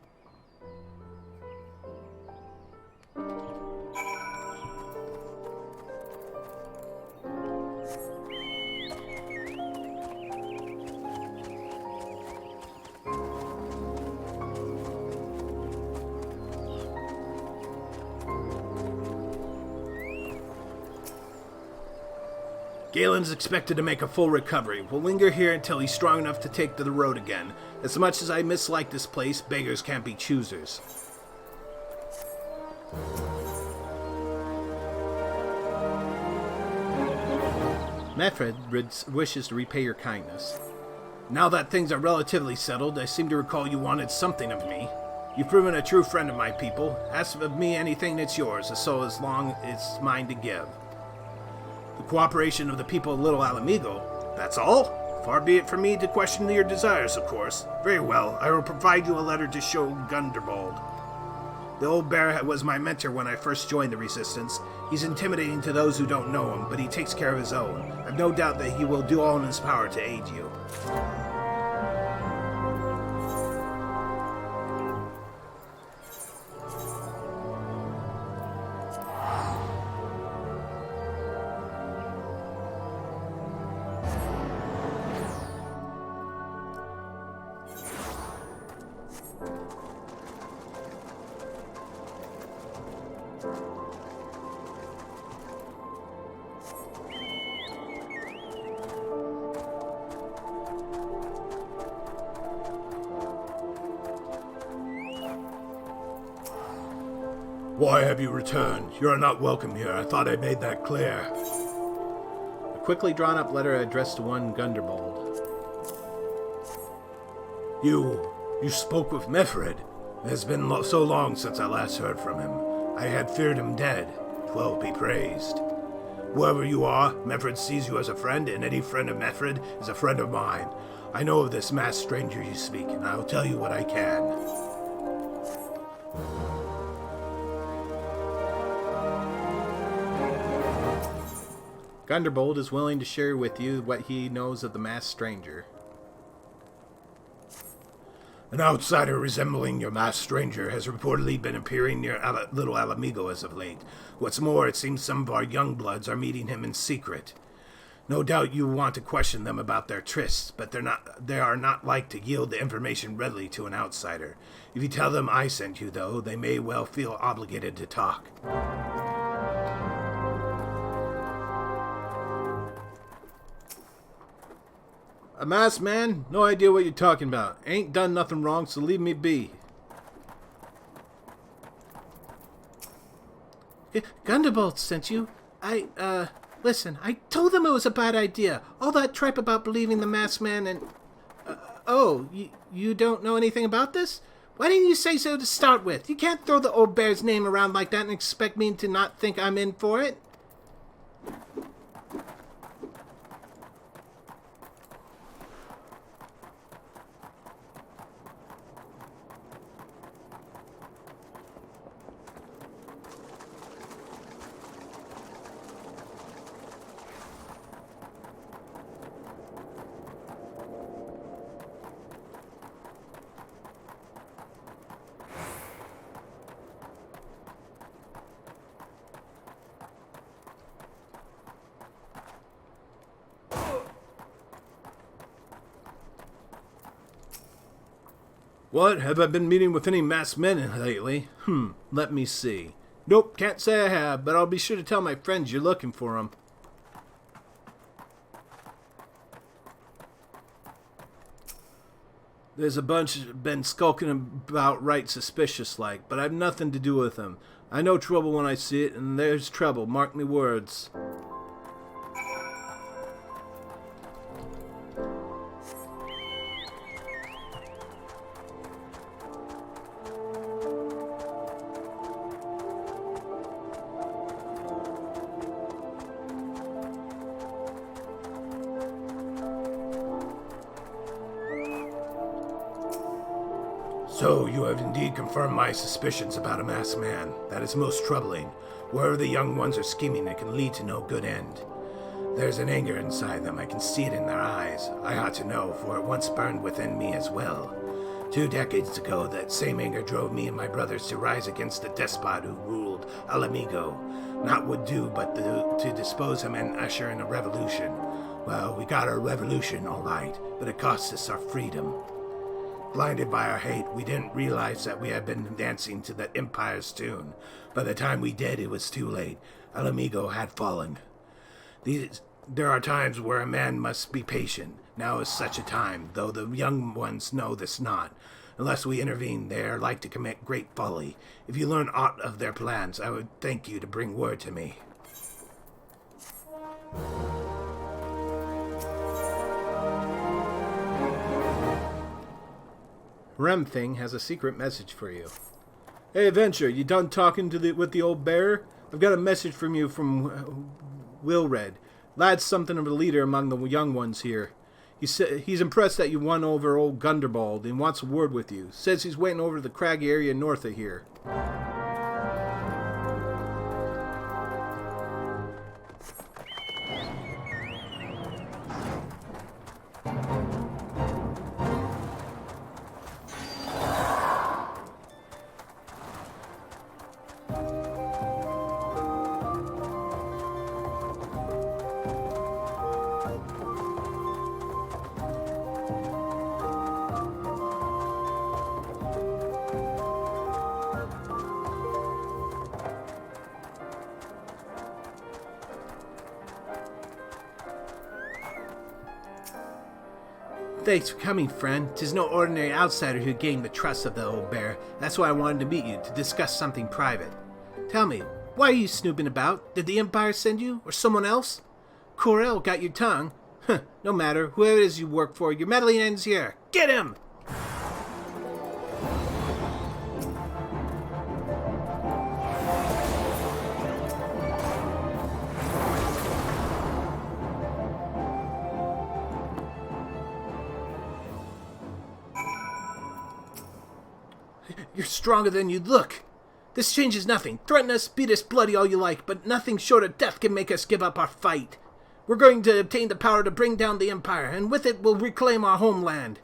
Galen's expected to make a full recovery. We'll linger here until he's strong enough to take to the road again. As much as I mislike this place, beggars can't be choosers. Mefred wishes to repay your kindness. Now that things are relatively settled, I seem to recall you wanted something of me. You've proven a true friend of my people. Ask of me anything that's yours, so as long as it's mine to give. The cooperation of the people of Little Ala Mhigo. That's all? Far be it from me to question your desires, of course. Very well, I will provide you a letter to show Gunderbold. The old bear was my mentor when I first joined the Resistance. He's intimidating to those who don't know him, but he takes care of his own. I've no doubt that he will do all in his power to aid you. Why have you returned? You're not welcome here. I thought I made that clear. A quickly drawn up letter addressed to one Gunderbold. You spoke with Mefred. It has been so long since I last heard from him. I had feared him dead. 12 be praised. Whoever you are, Mefred sees you as a friend, and any friend of Mefred is a friend of mine. I know of this masked stranger you speak, and I'll tell you what I can. Gunderbold is willing to share with you what he knows of the masked stranger. An outsider resembling your masked stranger has reportedly been appearing near Little Ala Mhigo as of late. What's more, it seems some of our young bloods are meeting him in secret. No doubt you want to question them about their trysts, but they are not like to yield the information readily to an outsider. If you tell them I sent you, though, they may well feel obligated to talk. A masked man? No idea what you're talking about. Ain't done nothing wrong, so leave me be. Gunderbolt sent you? Listen, I told them it was a bad idea. All that tripe about believing the masked man and... you don't know anything about this? Why didn't you say so to start with? You can't throw the old bear's name around like that and expect me to not think I'm in for it. What? Have I been meeting with any masked men lately? Let me see. Nope, can't say I have, but I'll be sure to tell my friends you're looking for them. There's a bunch been skulking about right suspicious-like, but I've nothing to do with them. I know trouble when I see it, and there's trouble, mark me words. So, you have indeed confirmed my suspicions about a masked man. That is most troubling. Wherever the young ones are scheming, it can lead to no good end. There's an anger inside them. I can see it in their eyes. I ought to know, for it once burned within me as well. 2 decades ago, that same anger drove me and my brothers to rise against the despot who ruled Ala Mhigo. Not would do, but to dispose him and usher in a revolution. Well, we got our revolution, all right, but it cost us our freedom. Blinded by our hate, we didn't realize that we had been dancing to the Empire's tune. By the time we did, it was too late. Ala Mhigo had fallen. There are times where a man must be patient. Now is such a time, though the young ones know this not. Unless we intervene, they are like to commit great folly. If you learn aught of their plans, I would thank you to bring word to me. Rem Thing has a secret message for you. Hey, Adventure, you done talking with the old bear? I've got a message from you from Wilred. Lad's something of a leader among the young ones here. He's impressed that you won over old Gunderbald and wants a word with you. Says he's waiting over the craggy area north of here. Thanks for coming, friend. 'Tis no ordinary outsider who gained the trust of the old bear. That's why I wanted to meet you, to discuss something private. Tell me, why are you snooping about? Did the Empire send you, or someone else? Corel got your tongue. Huh, no matter. Whoever it is you work for, your meddling ends here. Get him! You're stronger than you look. This changes nothing. Threaten us, beat us bloody all you like, but nothing short of death can make us give up our fight. We're going to obtain the power to bring down the Empire, and with it we'll reclaim our homeland.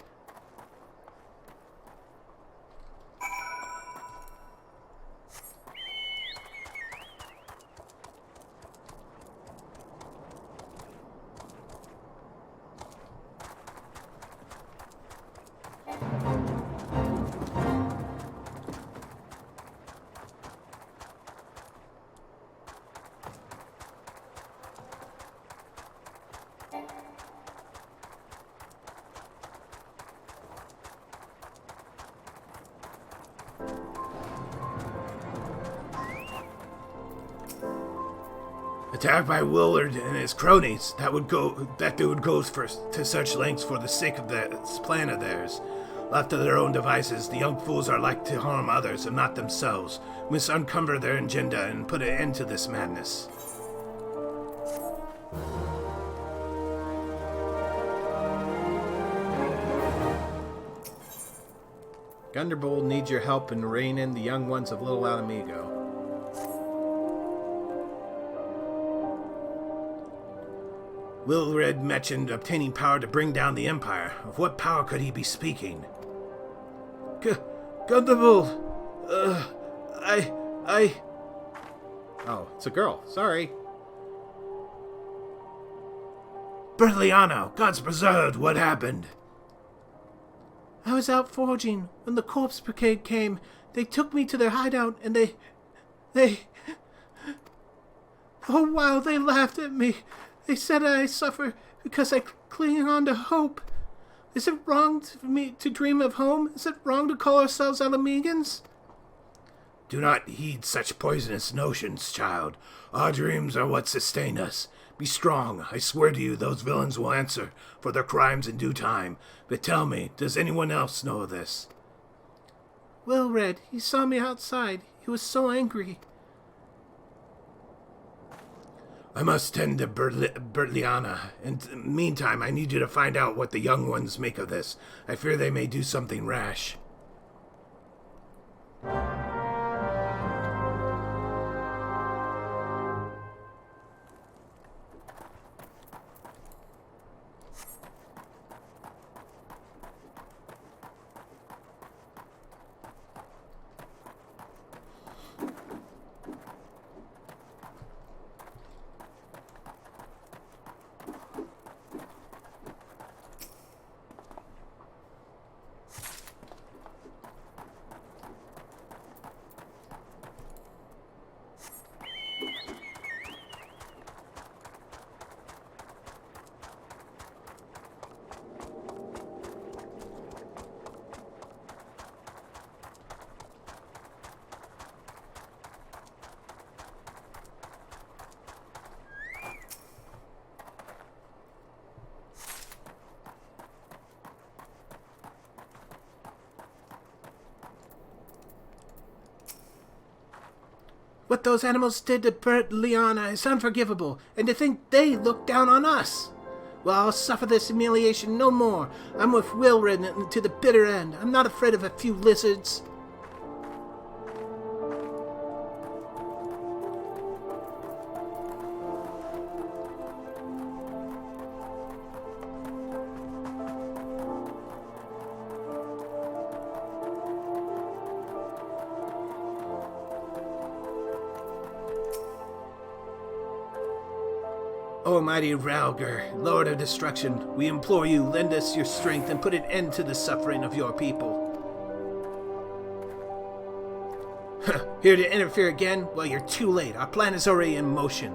Attacked by Willard and his cronies, that dude goes to such lengths for the sake of this plan of theirs. Left to their own devices, the young fools are like to harm others and not themselves. We must uncumber their agenda and put an end to this madness. Gunderbold needs your help in reining in the young ones of Little Ala Mhigo. Wilred mentioned obtaining power to bring down the Empire. Of what power could he be speaking? Gunderbold! Oh, it's a girl. Sorry. Berliano, God's preserved, what happened? I was out foraging when the corpse brigade came. They took me to their hideout and they... Oh, wow, they laughed at me. They said I suffer because I cling on to hope. Is it wrong for me to dream of home? Is it wrong to call ourselves Ala Mhigans? Do not heed such poisonous notions, child. Our dreams are what sustain us. Be strong. I swear to you, those villains will answer for their crimes in due time. But tell me, does anyone else know of this? Well, Red, he saw me outside. He was so angry. I must tend to Bertliana. In the meantime, I need you to find out what the young ones make of this. I fear they may do something rash. What those animals did to Bertliana is unforgivable, and to think they look down on us. Well, I'll suffer this humiliation no more. I'm with Wilred to the bitter end. I'm not afraid of a few lizards. O mighty Ralger, Lord of Destruction, we implore you, lend us your strength and put an end to the suffering of your people. Here to interfere again? Well, you're too late. Our plan is already in motion.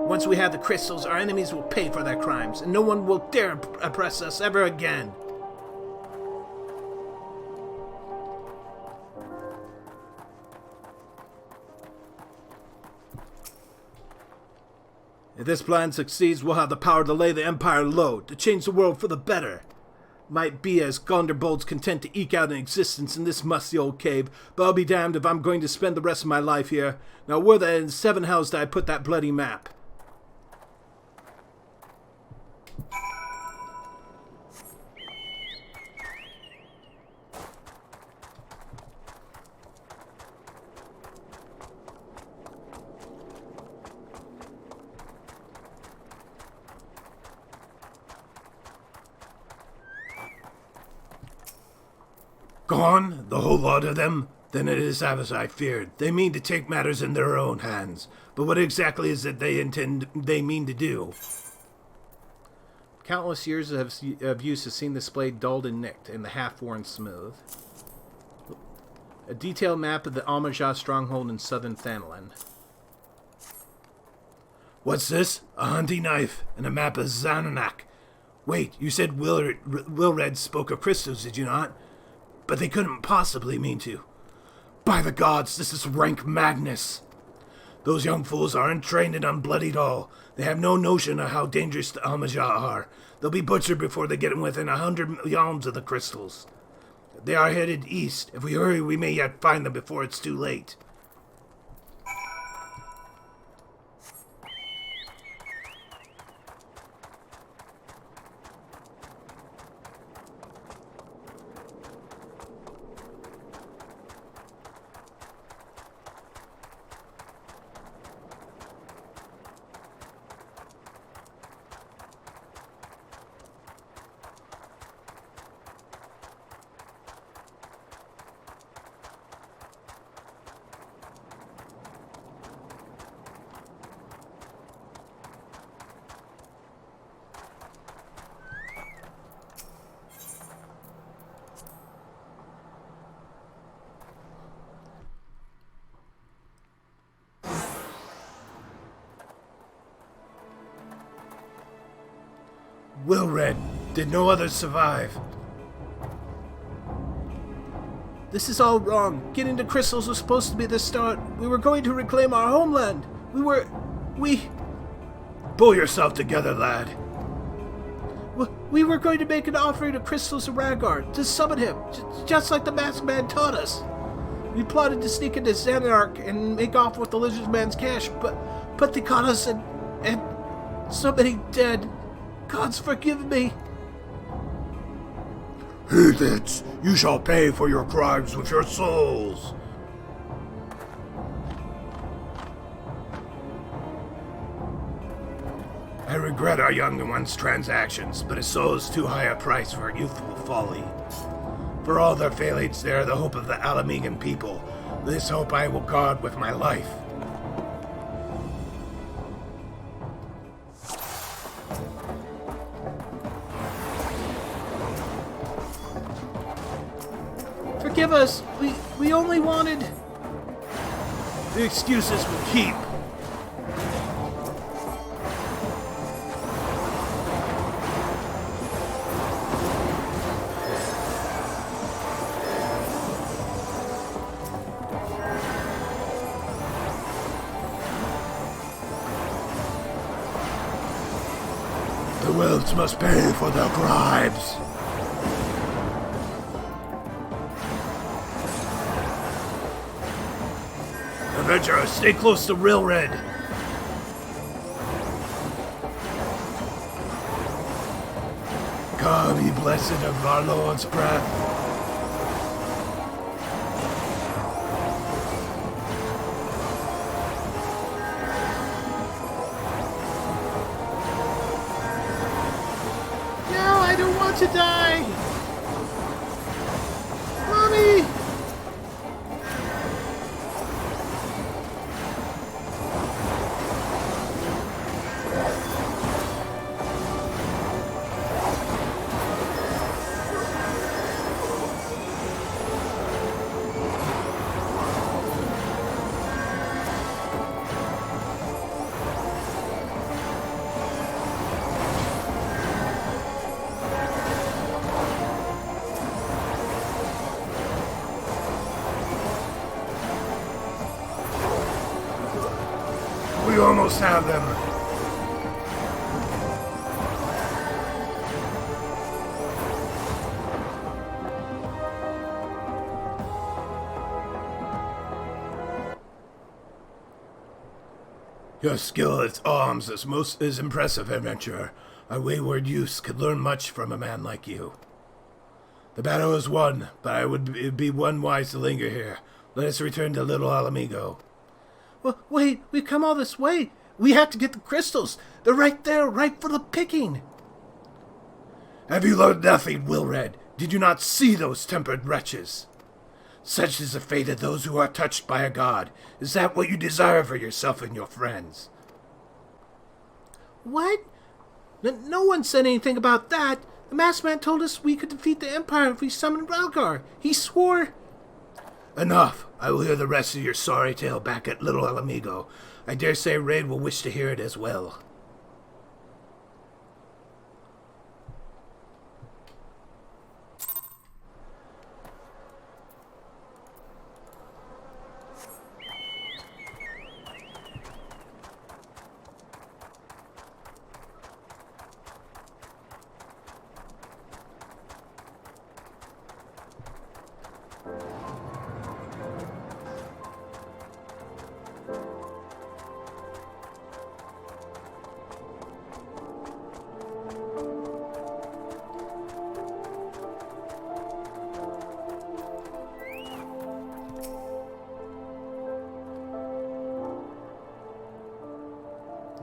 Once we have the crystals, our enemies will pay for their crimes, and no one will dare oppress us ever again. If this plan succeeds, we'll have the power to lay the Empire low, to change the world for the better. Might be as Gonderbold's content to eke out an existence in this musty old cave, but I'll be damned if I'm going to spend the rest of my life here. Now where in 7 hells did I put that bloody map? Gone? The whole lot of them? Then it is as I feared. They mean to take matters in their own hands. But what exactly is it they mean to do? Countless years of use have seen this blade dulled and nicked, and the half-worn smooth. A detailed map of the Al Mhigan stronghold in southern Thanalan. What's this? A hunting knife and a map of Zananak. Wait, you said Wilred spoke of crystals, did you not? But they couldn't possibly mean to. By the gods, this is rank madness. Those young fools are untrained and unbloodied all. They have no notion of how dangerous the Al Mhigan are. They'll be butchered before they get within 100 yalms of the crystals. They are headed east. If we hurry, we may yet find them before it's too late. Wilred, Did no others survive? This is all wrong. Getting the crystals was supposed to be the start. We were going to reclaim our homeland. We Pull yourself together, lad. We were going to make an offering of crystals to Rhaegar, to summon him, just like the masked man taught us. We plotted to sneak into Xanark and make off with the lizard man's cash, but they caught us and so many dead. Gods forgive me. Heathens, you shall pay for your crimes with your souls. I regret our young one's transactions, but his soul is too high a price for youthful folly. For all their failings, they are the hope of the Ala Mhigan people. This hope I will guard with my life. Forgive us. We only wanted... The excuses will keep. The Wilds must pay for their crimes. Adventurer, stay close to Raide. Come, ye blessed of our Lord's breath. No, I don't want to die. Mommy! We almost have them. Your skill at arms is impressive, adventurer. Our wayward youths could learn much from a man like you. The battle is won, but it'd be one wise to linger here. Let us return to Little Ala Mhigo. Well, wait, we've come all this way. We have to get the crystals. They're right there, right for the picking. Have you learned nothing, Wilred? Did you not see those tempered wretches? Such is the fate of those who are touched by a god. Is that what you desire for yourself and your friends? What? No one said anything about that. The masked man told us we could defeat the Empire if we summoned Rhaegar. He swore... Enough. I will hear the rest of your sorry tale back at Little Ala Mhigo. I dare say Raide will wish to hear it as well.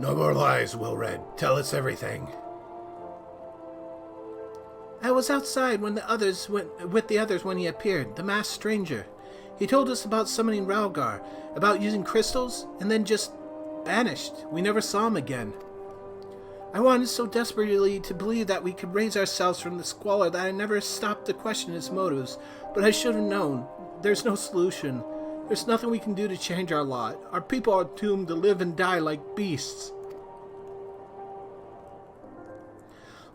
No more lies, Wilred. Tell us everything. I was outside when with the others when he appeared, the masked stranger. He told us about summoning Rhaegar, about using crystals, and then just vanished. We never saw him again. I wanted so desperately to believe that we could raise ourselves from the squalor that I never stopped to question his motives, but I should have known. There's no solution. There's nothing we can do to change our lot. Our people are doomed to live and die like beasts.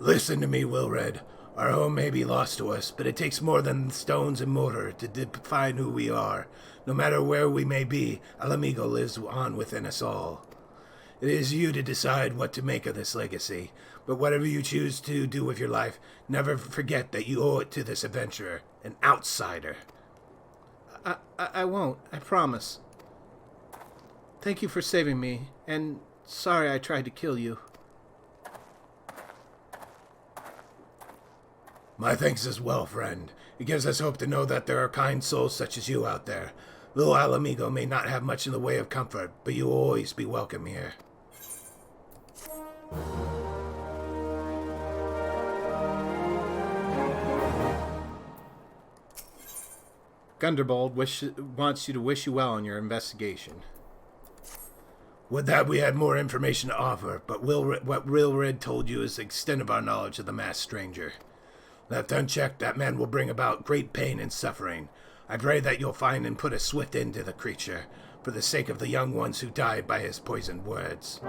Listen to me, Wilred. Our home may be lost to us, but it takes more than stones and mortar to define who we are. No matter where we may be, Ala Mhigo lives on within us all. It is you to decide what to make of this legacy, but whatever you choose to do with your life, never forget that you owe it to this adventurer, an outsider. I won't, I promise. Thank you for saving me, and sorry I tried to kill you. My thanks as well, friend. It gives us hope to know that there are kind souls such as you out there. Little Ala Mhigo may not have much in the way of comfort, but you will always be welcome here. Gunderbold wants you to wish you well on your investigation. Would that we had more information to offer, but what Wilred told you is the extent of our knowledge of the masked stranger. Left unchecked, that man will bring about great pain and suffering. I pray that you'll find and put a swift end to the creature, for the sake of the young ones who died by his poisoned words.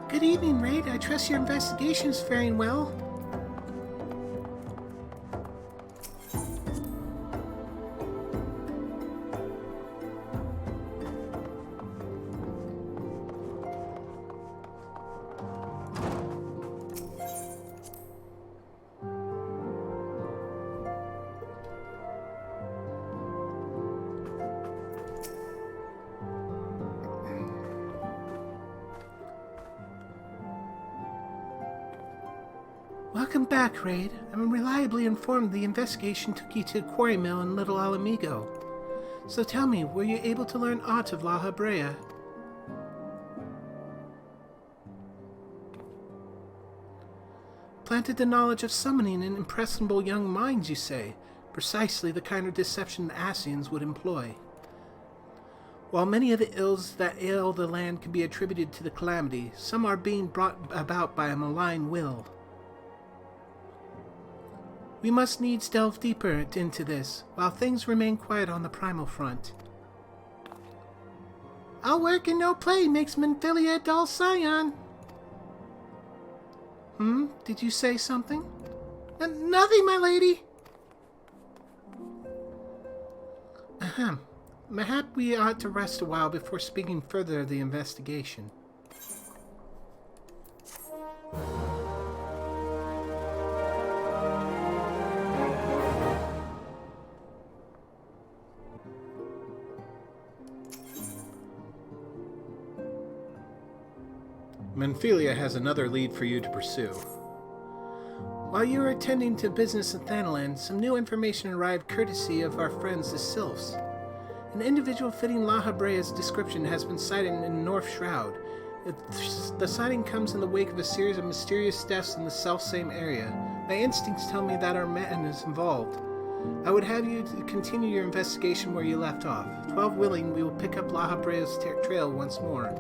Good evening, Raide. I trust your investigation is faring well. Welcome back, Raide. I'm reliably informed the investigation took you to a quarry mill in Little Ala Mhigo. So tell me, were you able to learn aught of La Habrea? Planted the knowledge of summoning in impressionable young minds, you say? Precisely the kind of deception the Ascians would employ. While many of the ills that ail the land can be attributed to the calamity, some are being brought about by a malign will. We must needs delve deeper into this, while things remain quiet on the primal front. All work and no play makes Menphilia a dull scion. Did you say something? Nothing, my lady. Ahem. Mayhap we ought to rest a while before speaking further of the investigation. Menphilia has another lead for you to pursue. While you were attending to business in Thanalan, some new information arrived courtesy of our friends the Sylphs. An individual fitting La Habrea's description has been sighted in North Shroud. The sighting comes in the wake of a series of mysterious deaths in the self-same area. My instincts tell me that our man is involved. I would have you to continue your investigation where you left off. 12 willing, we will pick up La Habrea's trail once more.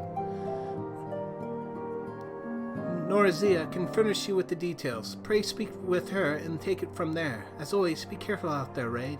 Norazia can furnish you with the details. Pray speak with her and take it from there. As always, be careful out there, Raide.